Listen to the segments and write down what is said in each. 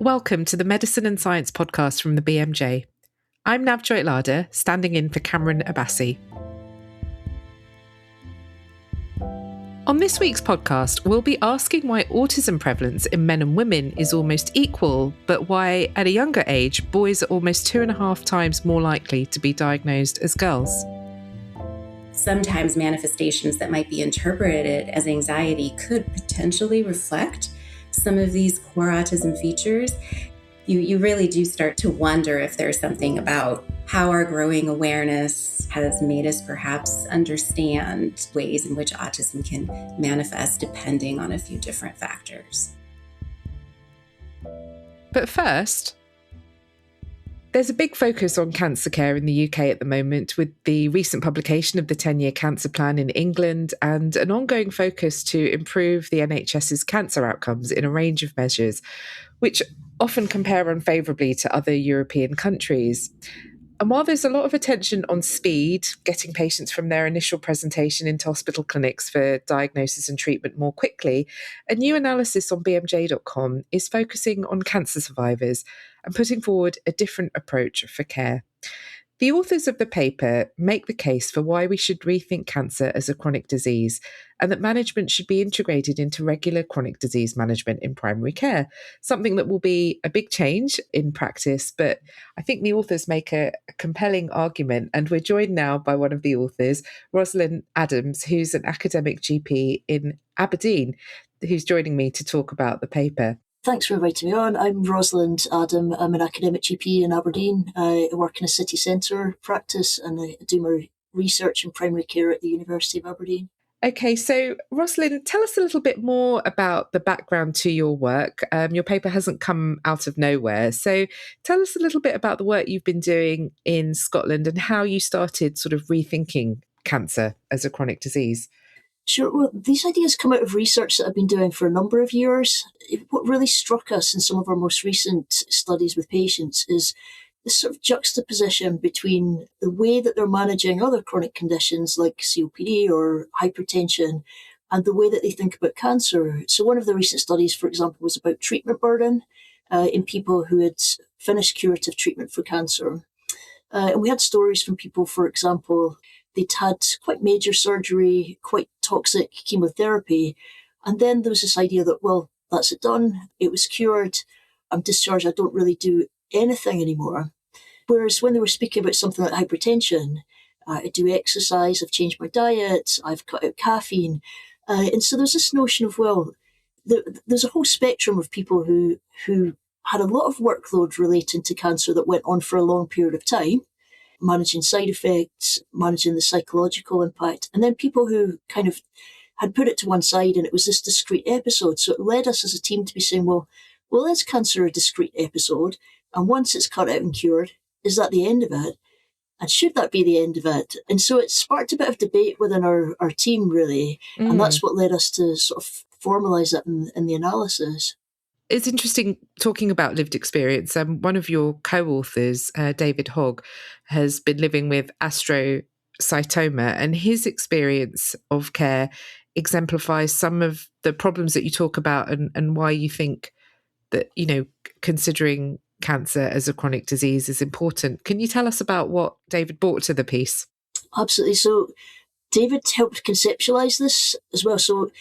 Welcome to the Medicine and Science podcast from the BMJ. I'm Navjoyt Lada, standing in for Cameron Abbasi. On this week's podcast, we'll be asking why autism prevalence in men and women is almost equal, but why at a younger age, boys are almost 2.5 times more likely to be diagnosed as girls. Sometimes manifestations that might be interpreted as anxiety could potentially reflect some of these core autism features. You really do start to wonder if there's something about how our growing awareness has made us perhaps understand ways in which autism can manifest depending on a few different factors. But first, there's a big focus on cancer care in the UK at the moment, with the recent publication of the 10-year cancer plan in England and an ongoing focus to improve the NHS's cancer outcomes in a range of measures, which often compare unfavourably to other European countries. And while there's a lot of attention on speed, getting patients from their initial presentation into hospital clinics for diagnosis and treatment more quickly, a new analysis on bmj.com is focusing on cancer survivors and putting forward a different approach for care. The authors of the paper make the case for why we should rethink cancer as a chronic disease and that management should be integrated into regular chronic disease management in primary care, something that will be a big change in practice. But I think the authors make a compelling argument, and we're joined now by one of the authors, Rosalind Adam, who's an academic GP in Aberdeen, who's joining me to talk about the paper. Thanks for inviting me on. I'm Rosalind Adam. I'm an academic GP in Aberdeen. I work in a city centre practice and I do my research in primary care at the University of Aberdeen. Okay, so Rosalind, tell us a little bit more about the background to your work. Your paper hasn't come out of nowhere. So tell us a little bit about the work you've been doing in Scotland and how you started sort of rethinking cancer as a chronic disease. Sure. Well, these ideas come out of research that I've been doing for a number of years. What really struck us in some of our most recent studies with patients is this sort of juxtaposition between the way that they're managing other chronic conditions like COPD or hypertension and the way that they think about cancer. So one of the recent studies, for example, was about treatment burden in people who had finished curative treatment for cancer. And we had stories from people, for example, they'd had quite major surgery, quite toxic chemotherapy. And then there was this idea that, well, that's it done. It was cured. I'm discharged. I don't really do anything anymore. Whereas when they were speaking about something like hypertension, I do exercise, I've changed my diet, I've cut out caffeine. And so there's this notion of, well, there's a whole spectrum of people who had a lot of workload relating to cancer that went on for a long period of time, managing side effects, managing the psychological impact, and then people who kind of had put it to one side and it was this discrete episode. So it led us as a team to be saying, well, is cancer a discrete episode? And once it's cut out and cured, is that the end of it? And should that be the end of it? And so it sparked a bit of debate within our team, really. And that's what led us to sort of formalise it in the analysis. It's interesting talking about lived experience. One of your co-authors, David Hogg, has been living with astrocytoma, and his experience of care exemplifies some of the problems that you talk about and why you think that, considering cancer as a chronic disease is important. Can you tell us about what David brought to the piece? Absolutely. So David helped conceptualise this as well. So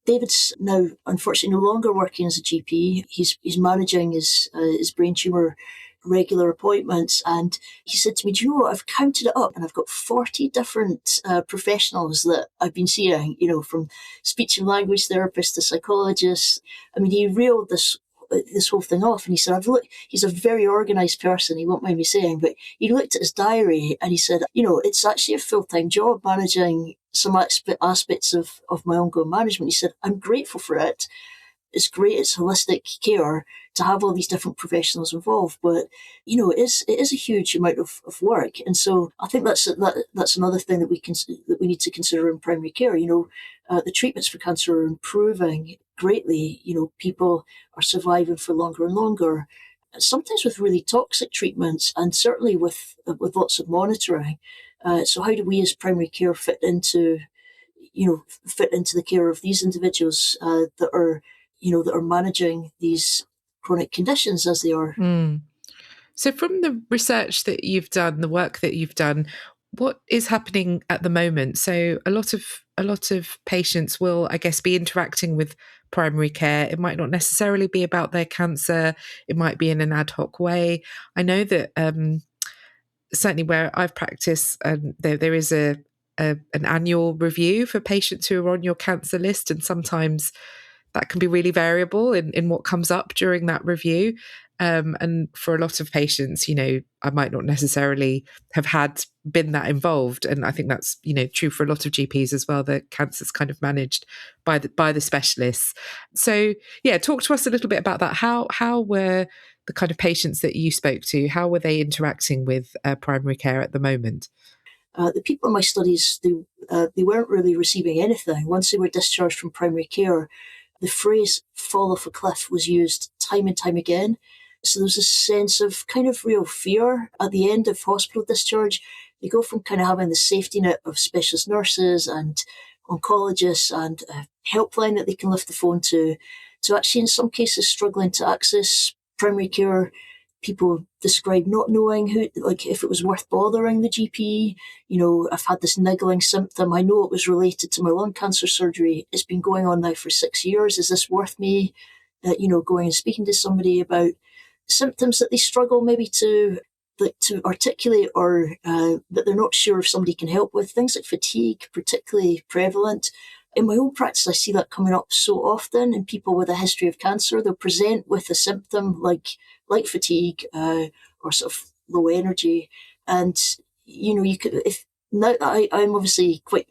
David's now unfortunately no longer working as a GP. He's managing his brain tumour regular appointments. And he said to me, do you know what? I've counted it up and I've got 40 different professionals that I've been seeing, from speech and language therapists to psychologists. I mean, he reeled this whole thing off and he said, he's a very organised person, he won't mind me saying, but he looked at his diary and he said, it's actually a full-time job managing some aspects of my ongoing management. He said, I'm grateful for it. It's great, it's holistic care to have all these different professionals involved, but it is a huge amount of work. And so I think that's another thing that we need to consider in primary care. The treatments for cancer are improving greatly. People are surviving for longer and longer, sometimes with really toxic treatments and certainly with lots of monitoring. So how do we as primary care fit into the care of these individuals that are managing these chronic conditions as they are. So from the research that you've done, the work that you've done, what is happening at the moment? So a lot of patients will, I guess, be interacting with primary care. It might not necessarily be about their cancer. It might be in an ad hoc way. I know that certainly where I've practiced, there is an annual review for patients who are on your cancer list, and sometimes that can be really variable in what comes up during that review. And for a lot of patients, I might not necessarily have been that involved. And I think that's, true for a lot of GPs as well, that cancer's kind of managed by the specialists. So yeah, talk to us a little bit about that. How were the kind of patients that you spoke to, how were they interacting with primary care at the moment? The people in my studies, they weren't really receiving anything. Once they were discharged from primary care, the phrase fall off a cliff was used time and time again. So there's a sense of kind of real fear at the end of hospital discharge. They go from kind of having the safety net of specialist nurses and oncologists and a helpline that they can lift the phone to actually in some cases struggling to access primary care. People describe not knowing if it was worth bothering the GP. I've had this niggling symptom. I know it was related to my lung cancer surgery. It's been going on now for 6 years. Is this worth me, going and speaking to somebody about symptoms that they struggle maybe to articulate or that they're not sure if somebody can help with? Things like fatigue, particularly prevalent. In my own practice, I see that coming up so often in people with a history of cancer. They'll present with a symptom like fatigue or sort of low energy. And, you could, if now that I'm obviously quite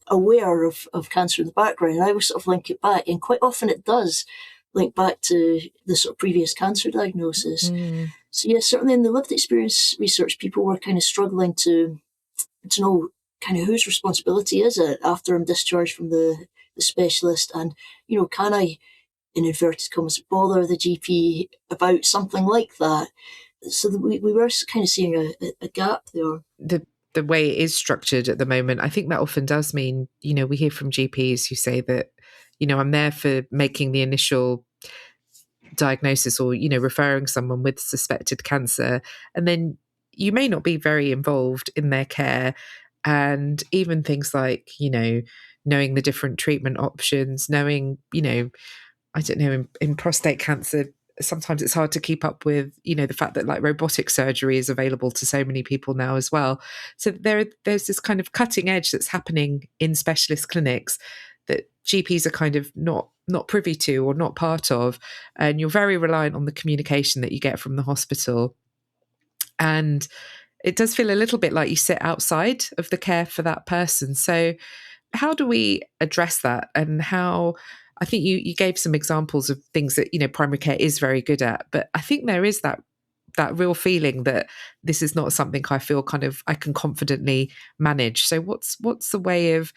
aware of cancer in the background, I will sort of link it back. And quite often it does link back to the sort of previous cancer diagnosis. So yeah, certainly in the lived experience research, people were kind of struggling to know kind of whose responsibility is it after I'm discharged from the specialist, and can I, in inverted commas, bother the GP about something like that? So we were kind of seeing a gap there. The way it is structured at the moment, I think that often does mean, we hear from GPs who say that, I'm there for making the initial diagnosis or, referring someone with suspected cancer. And then you may not be very involved in their care. And even things like, knowing the different treatment options, knowing, I don't know, in prostate cancer, sometimes it's hard to keep up with, the fact that like robotic surgery is available to so many people now as well. So there's this kind of cutting edge that's happening in specialist clinics that GPs are kind of not privy to or not part of. And you're very reliant on the communication that you get from the hospital. And it does feel a little bit like you sit outside of the care for that person. So how do we address that? And how, I think you gave some examples of things that, primary care is very good at, but I think there is that real feeling that this is not something I feel kind of I can confidently manage. So what's the way of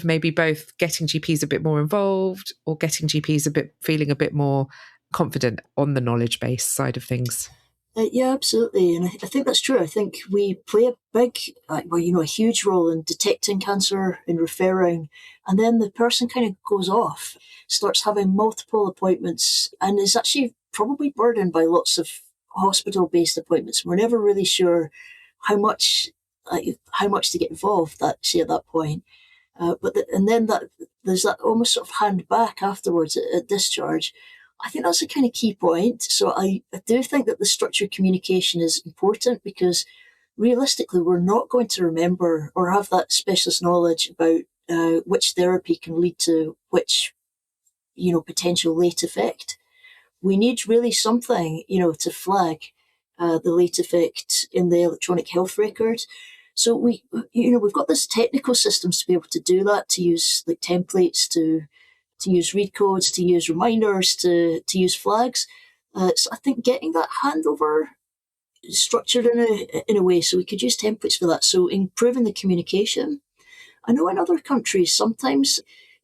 maybe both getting GPs a bit more involved or getting GPs feeling a bit more confident on the knowledge base side of things? Yeah, absolutely. And I think that's true. I think we play a big, a huge role in detecting cancer, in referring, and then the person kind of goes off, starts having multiple appointments, and is actually probably burdened by lots of hospital-based appointments. We're never really sure how much to get involved at that point. And then there's that almost sort of hand back afterwards at discharge. I think that's a kind of key point. So I do think that the structured communication is important, because realistically, we're not going to remember or have that specialist knowledge about which therapy can lead to which, potential late effect. We need really something, to flag the late effect in the electronic health record. So we've got this technical systems to be able to do that, to use like templates, to use read codes, to use reminders, to use flags. So I think getting that handover structured in a way so we could use templates for that. So improving the communication. I know in other countries, sometimes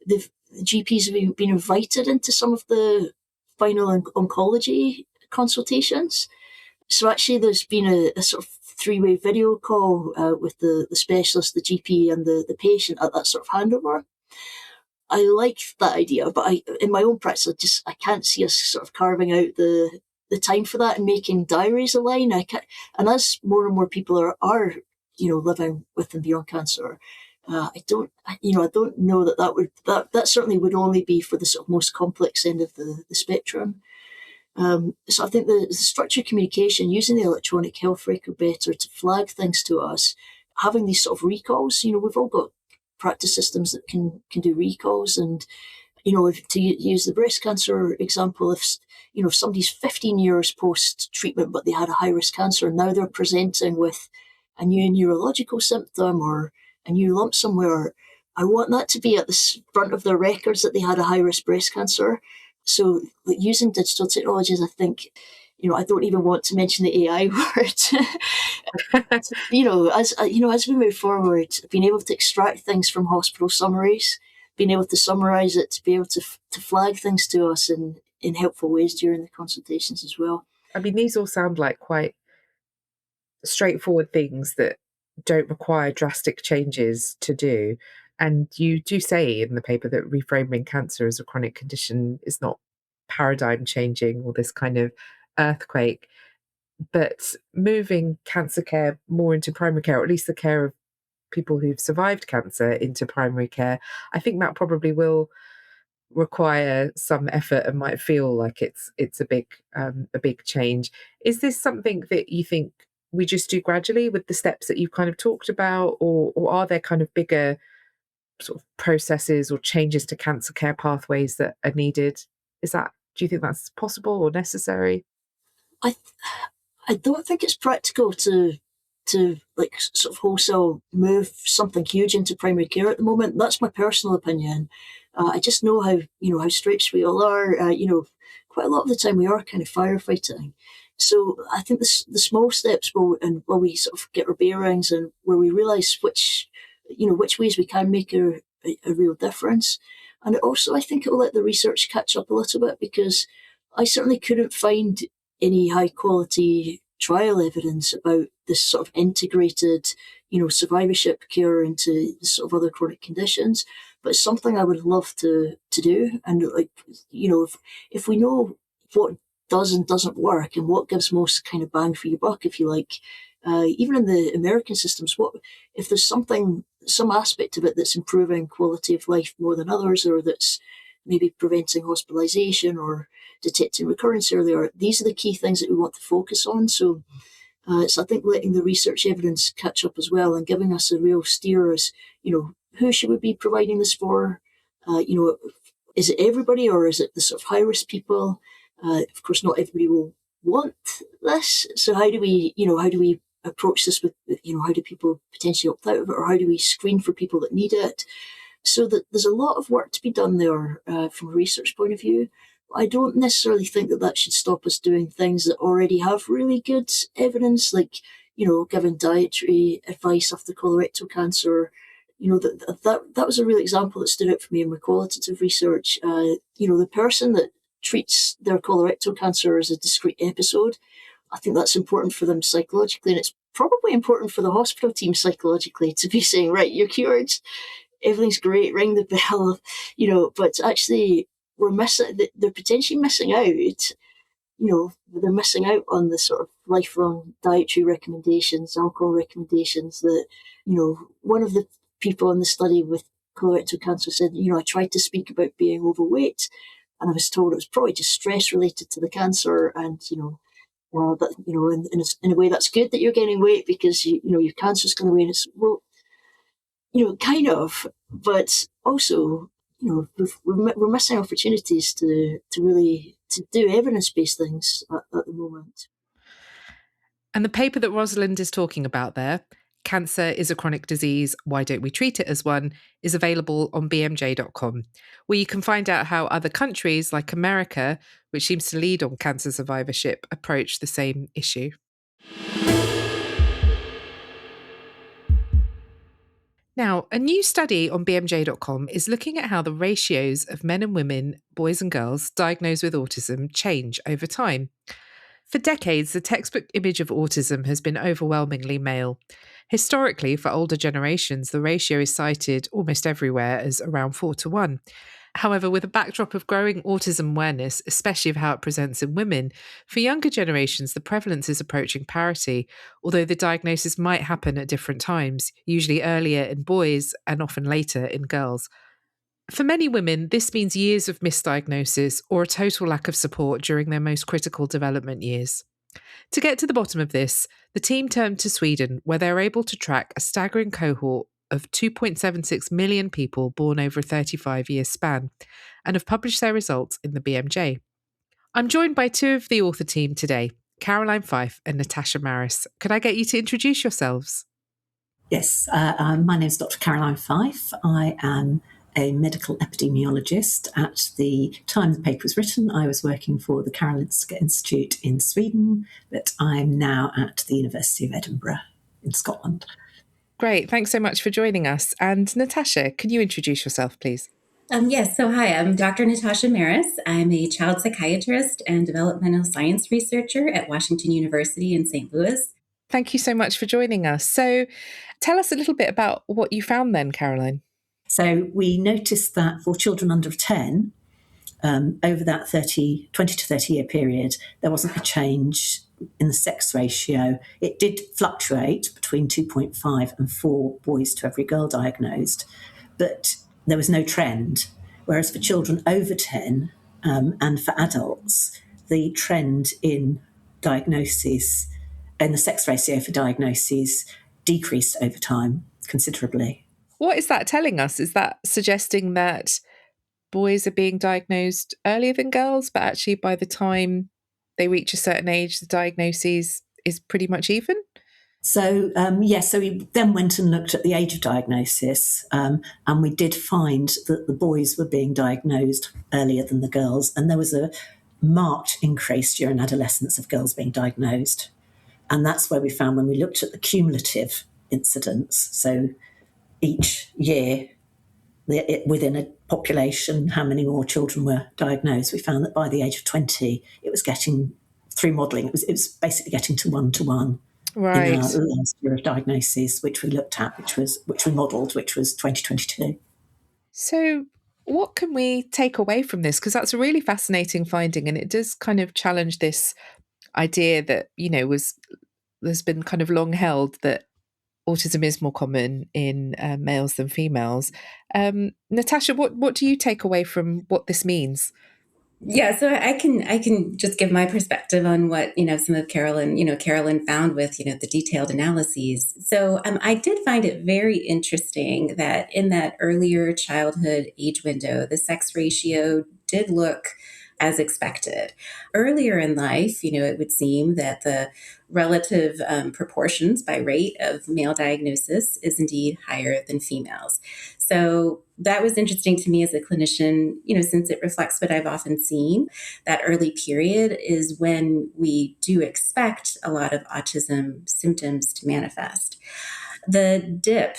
the GPs have been invited into some of the final oncology consultations. So actually there's been a sort of three-way video call with the specialist, the GP and the patient at that sort of handover. I like that idea, but in my own practice, I can't see us sort of carving out the time for that and making diaries align. And as more and more people are living with and beyond cancer, I don't know that certainly would only be for the sort of most complex end of the spectrum. So I think the structured communication, using the electronic health record better to flag things to us, having these sort of recalls, we've all got practice systems that can do recalls. And, if to use the breast cancer example, if somebody's 15 years post-treatment, but they had a high-risk cancer, and now they're presenting with a new neurological symptom or a new lump somewhere, I want that to be at the front of their records that they had a high-risk breast cancer. So using digital technologies, I think, I don't even want to mention the AI word. As we move forward, being able to extract things from hospital summaries, being able to summarize it, to be able to flag things to us in helpful ways during the consultations as well. I mean, these all sound like quite straightforward things that don't require drastic changes to do. And you do say in the paper that reframing cancer as a chronic condition is not paradigm changing or this kind of earthquake, but moving cancer care more into primary care, or at least the care of people who've survived cancer into primary care, I think that probably will require some effort and might feel like it's a big change. Is this something that you think we just do gradually with the steps that you've kind of talked about, or are there kind of bigger sort of processes or changes to cancer care pathways that are needed? Do you think that's possible or necessary? I don't think it's practical to like sort of wholesale move something huge into primary care at the moment. That's my personal opinion. I just know how stretched we all are. Quite a lot of the time we are kind of firefighting. So I think the small steps will we sort of get our bearings and where we realise which ways we can make a real difference. And also, I think it will let the research catch up a little bit, because I certainly couldn't find any high quality trial evidence about this sort of integrated, survivorship care into the sort of other chronic conditions. But it's something I would love to do. And if we know what does and doesn't work and what gives most kind of bang for your buck, if you like, even in the American systems, what if there's some aspect of it that's improving quality of life more than others, or that's maybe preventing hospitalization or detecting recurrence earlier? These are the key things that we want to focus on. So I think letting the research evidence catch up as well and giving us a real steer as, who should we be providing this for? Is it everybody, or is it the sort of high risk people? Of course, not everybody will want this. So how do we approach this with, how do people potentially opt out of it, or how do we screen for people that need it? So that there's a lot of work to be done there from a research point of view. I don't necessarily think that should stop us doing things that already have really good evidence, like, giving dietary advice after colorectal cancer. That was a real example that stood out for me in my qualitative research. The person that treats their colorectal cancer as a discrete episode, I think that's important for them psychologically, and it's probably important for the hospital team psychologically to be saying, right, you're cured, everything's great, ring the bell, but actually they're potentially missing out. They're missing out on the sort of lifelong dietary recommendations, alcohol recommendations that, one of the people in the study with colorectal cancer said, I tried to speak about being overweight, and I was told it was probably just stress related to the cancer, and, that, in a way that's good that you're gaining weight because, your cancer's going away. And it's, well, kind of, but also, we're missing opportunities to really do evidence-based things at the moment. And the paper that Rosalind is talking about there, Cancer is a Chronic Disease, Why Don't We Treat It as One, is available on bmj.com, where you can find out how other countries like America, which seems to lead on cancer survivorship, approach the same issue. Now, a new study on bmj.com is looking at how the ratios of men and women, boys and girls diagnosed with autism change over time. For decades, the textbook image of autism has been overwhelmingly male. Historically, for older generations, the ratio is cited almost everywhere as around 4-1. However, with a backdrop of growing autism awareness, especially of how it presents in women, for younger generations, the prevalence is approaching parity, although the diagnosis might happen at different times, usually earlier in boys and often later in girls. For many women, this means years of misdiagnosis or a total lack of support during their most critical development years. To get to the bottom of this, the team turned to Sweden, where they were able to track a staggering cohort of 2.76 million people born over a 35-year span, and have published their results in the BMJ. I'm joined by two of the author team today, Caroline Fyfe and Natasha Marrus. Could I get you to introduce yourselves? Yes, my name is Dr. Caroline Fyfe. I am a medical epidemiologist. At the time the paper was written, I was working for the Karolinska Institute in Sweden, but I'm now at the University of Edinburgh in Scotland. Great, thanks so much for joining us. And Natasha, can you introduce yourself, please? Yes, so hi, I'm Dr. Natasha Marrus. I'm a child psychiatrist and developmental science researcher at Washington University in St. Louis. Thank you so much for joining us. So tell us a little bit about what you found then, Caroline. So we noticed that for children under 10, over that 20 to 30 year period, there wasn't a change in the sex ratio. It did fluctuate between 2.5 and 4 boys to every girl diagnosed, but there was no trend. Whereas for children over 10 and for adults, the trend in diagnoses and the sex ratio for diagnoses decreased over time considerably. What is that telling us? Is that suggesting that boys are being diagnosed earlier than girls, but actually by the time they reach a certain age, the diagnosis is pretty much even? So, so we then went and looked at the age of diagnosis, and we did find that the boys were being diagnosed earlier than the girls, and there was a marked increase during adolescence of girls being diagnosed. And that's where we found, when we looked at the cumulative incidence, so each year within a population, how many more children were diagnosed, we found that by the age of 20, it was getting, through modelling, it was basically getting to 1-to-1. Right. In our last year of diagnoses, which we looked at, which we modelled, which was 2022. So what can we take away from this? Because that's a really fascinating finding, and it does kind of challenge this idea that, there's been kind of long held that autism is more common in males than females. Natasha, what do you take away from what this means? Yeah, so I can just give my perspective on what some of Carolyn found with the detailed analyses. So I did find it very interesting that in that earlier childhood age window, the sex ratio did look as expected. Earlier in life, it would seem that the relative proportions by rate of male diagnosis is indeed higher than females. So that was interesting to me as a clinician, since it reflects what I've often seen. That early period is when we do expect a lot of autism symptoms to manifest. The dip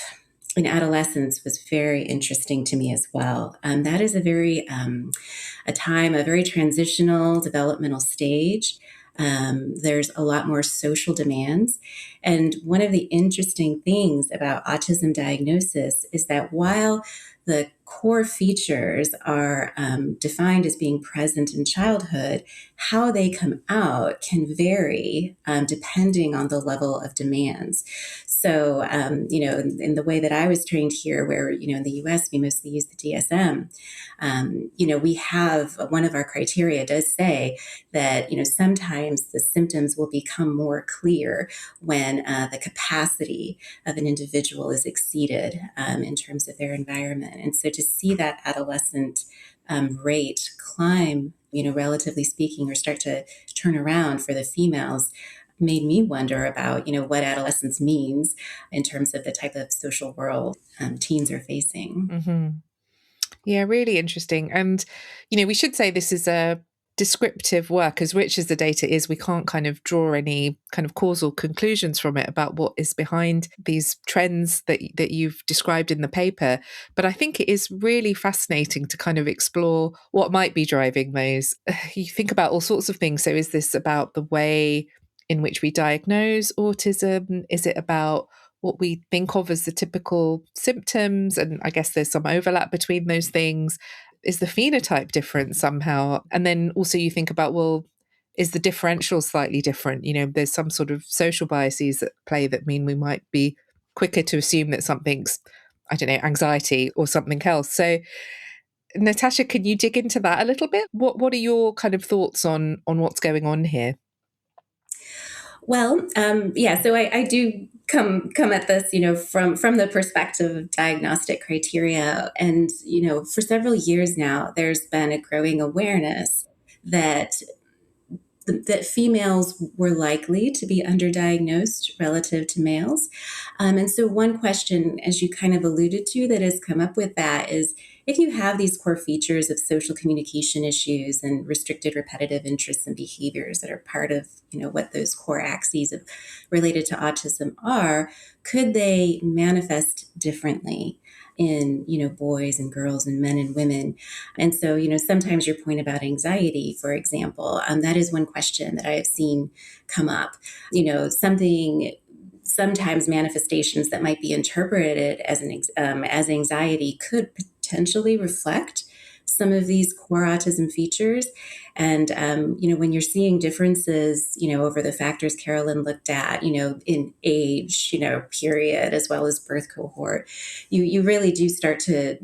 in adolescence was very interesting to me as well. That is a very transitional developmental stage. There's a lot more social demands. And one of the interesting things about autism diagnosis is that while the core features are defined as being present in childhood, how they come out can vary depending on the level of demands. So, in the way that I was trained here, where, in the US, we mostly use the DSM, we have, one of our criteria does say that, sometimes the symptoms will become more clear when the capacity of an individual is exceeded in terms of their environment. And so to see that adolescent rate climb, relatively speaking, or start to turn around for the females, made me wonder about, what adolescence means in terms of the type of social world teens are facing. Mm-hmm. Yeah, really interesting. And, we should say this is a descriptive work. As rich as the data is, we can't kind of draw any kind of causal conclusions from it about what is behind these trends that you've described in the paper. But I think it is really fascinating to kind of explore what might be driving those. You think about all sorts of things. So is this about the way in which we diagnose autism? Is it about what we think of as the typical symptoms, and I guess there's some overlap between those things. Is the phenotype different somehow? And then also you think about, well, is the differential slightly different? There's some sort of social biases at play that mean we might be quicker to assume that something's, I don't know, anxiety or something else. So Natasha, can you dig into that a little bit? What are your kind of thoughts on what's going on here? Well, so I do come at this, from the perspective of diagnostic criteria. And, for several years now, there's been a growing awareness that females were likely to be underdiagnosed relative to males. And so one question, as you kind of alluded to, that has come up with that is, if you have these core features of social communication issues and restricted repetitive interests and behaviors that are part of, what those core axes of related to autism are, could they manifest differently in, boys and girls and men and women? And so, sometimes your point about anxiety, for example, that is one question that I have seen come up. Sometimes manifestations that might be interpreted as as anxiety could potentially reflect some of these core autism features. And, when you're seeing differences, over the factors Carolyn looked at, in age, period, as well as birth cohort, you really do start to,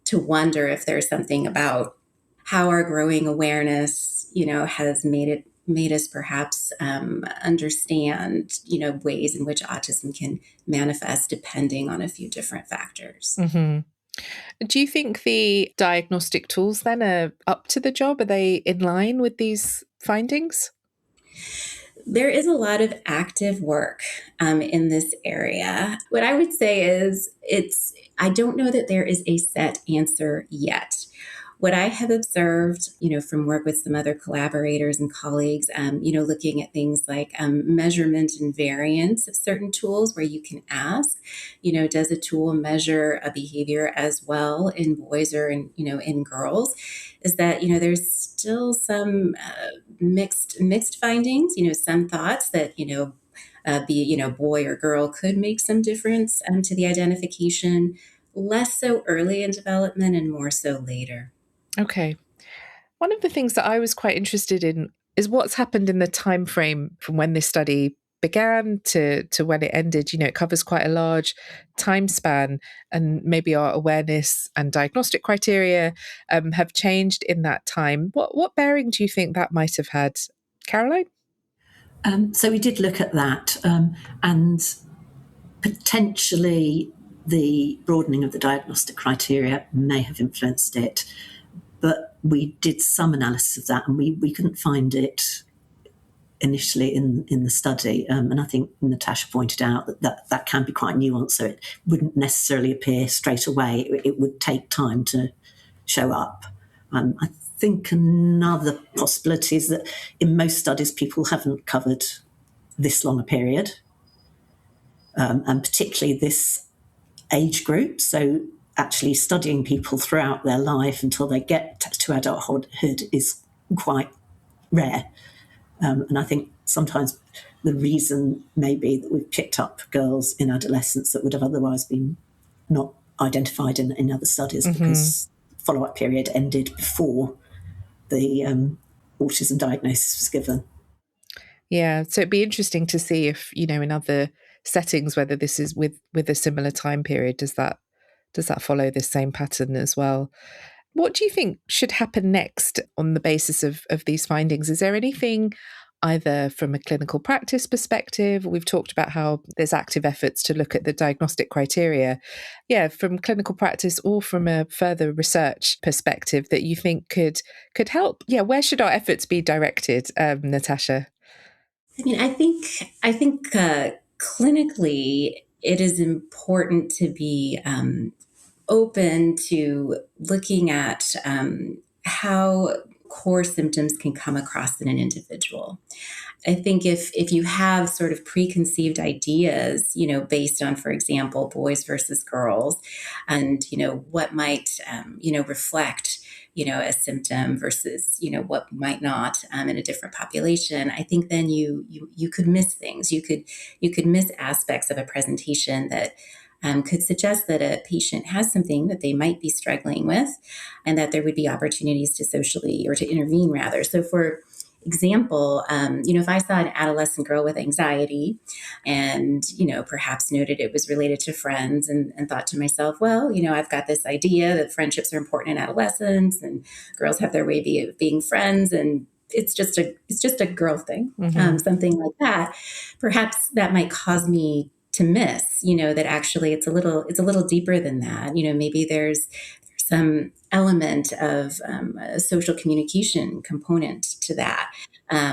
to wonder if there's something about how our growing awareness, has made us perhaps understand, ways in which autism can manifest depending on a few different factors. Mm-hmm. Do you think the diagnostic tools then are up to the job? Are they in line with these findings? There is a lot of active work in this area. What I would say is I don't know that there is a set answer yet. What I have observed, from work with some other collaborators and colleagues, looking at things like measurement and variance of certain tools, where you can ask, does a tool measure a behavior as well in boys or in girls? Is that, there's still some mixed findings, some thoughts that, boy or girl could make some difference to the identification, less so early in development and more so later. Okay. One of the things that I was quite interested in is what's happened in the time frame from when this study began to when it ended. It covers quite a large time span, and maybe our awareness and diagnostic criteria have changed in that time. What bearing do you think that might have had, Caroline? So we did look at that, and potentially the broadening of the diagnostic criteria may have influenced it. But we did some analysis of that, and we couldn't find it initially in the study. And I think Natasha pointed out that can be quite nuanced, so it wouldn't necessarily appear straight away. It would take time to show up. I think another possibility is that in most studies, people haven't covered this long a period, and particularly this age group. So actually studying people throughout their life until they get to adulthood is quite rare. And I think sometimes the reason may be that we've picked up girls in adolescence that would have otherwise been not identified in other studies, because follow-up period ended before the autism diagnosis was given. Yeah, so it'd be interesting to see if, in other settings, whether this is with a similar time period, does that follow this same pattern as well? What do you think should happen next on the basis of these findings? Is there anything either from a clinical practice perspective? We've talked about how there's active efforts to look at the diagnostic criteria. Yeah, from clinical practice or from a further research perspective that you think could help? Yeah, where should our efforts be directed, Natasha? I think clinically, it is important to be open to looking at how core symptoms can come across in an individual. I think if you have sort of preconceived ideas, based on, for example, boys versus girls, and, what might, reflect a symptom versus, what might not in a different population, I think then you could miss things. You could miss aspects of a presentation that could suggest that a patient has something that they might be struggling with, and that there would be opportunities to socially, or to intervene rather. So for example, if I saw an adolescent girl with anxiety and, perhaps noted it was related to friends, and thought to myself, well, I've got this idea that friendships are important in adolescence and girls have their way of being friends, and it's just a girl thing, something like that. Perhaps that might cause me to miss, that actually it's a little deeper than that. Maybe there's some element of a social communication component to that,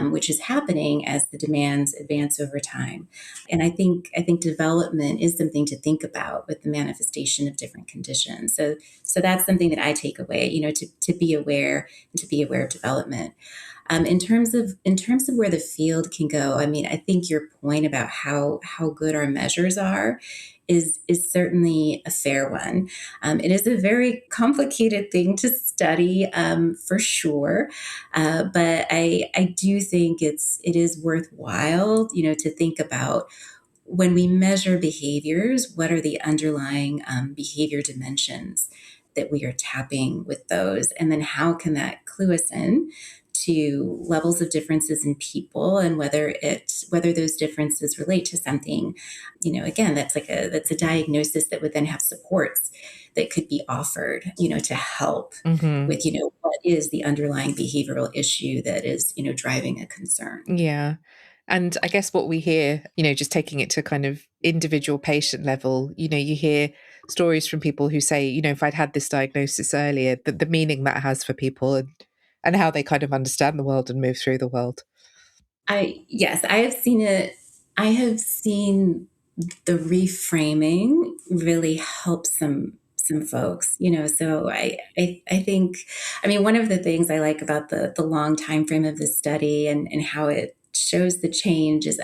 which is happening as the demands advance over time. And I think development is something to think about with the manifestation of different conditions. So that's something that I take away, to be aware, and to be aware of development. In terms of where the field can go, I mean, I think your point about how good our measures are is certainly a fair one. It is a very complicated thing to study, for sure, but I do think it is worthwhile, to think about, when we measure behaviors, what are the underlying behavior dimensions that we are tapping with those, and then how can that clue us in to levels of differences in people, and whether those differences relate to something, again, that's a diagnosis that would then have supports that could be offered, to help with, what is the underlying behavioral issue that is, driving a concern. Yeah. And I guess what we hear, just taking it to kind of individual patient level, you hear stories from people who say, if I'd had this diagnosis earlier, the meaning that has for people, and how they kind of understand the world and move through the world. Yes, I have seen it. I have seen the reframing really help some folks, so I think, one of the things I like about the long time frame of this study, and how it shows the change is,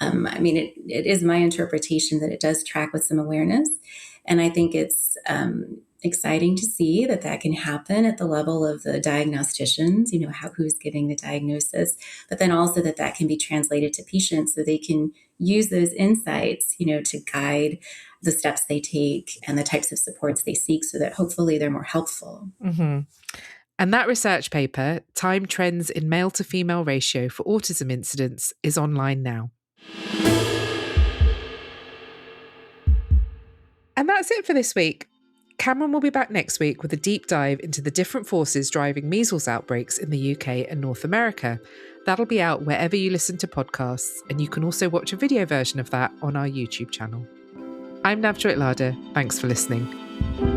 it is my interpretation that it does track with some awareness. And I think it's exciting to see that can happen at the level of the diagnosticians, who's giving the diagnosis, but then also that can be translated to patients so they can use those insights, to guide the steps they take and the types of supports they seek, so that hopefully they're more helpful. Mm-hmm. And that research paper, Time Trends in Male to Female Ratio for Autism Incidence, is online now. And that's it for this week. Cameron will be back next week with a deep dive into the different forces driving measles outbreaks in the UK and North America. That'll be out wherever you listen to podcasts, and you can also watch a video version of that on our YouTube channel. I'm Navjoyt Lada. Thanks for listening.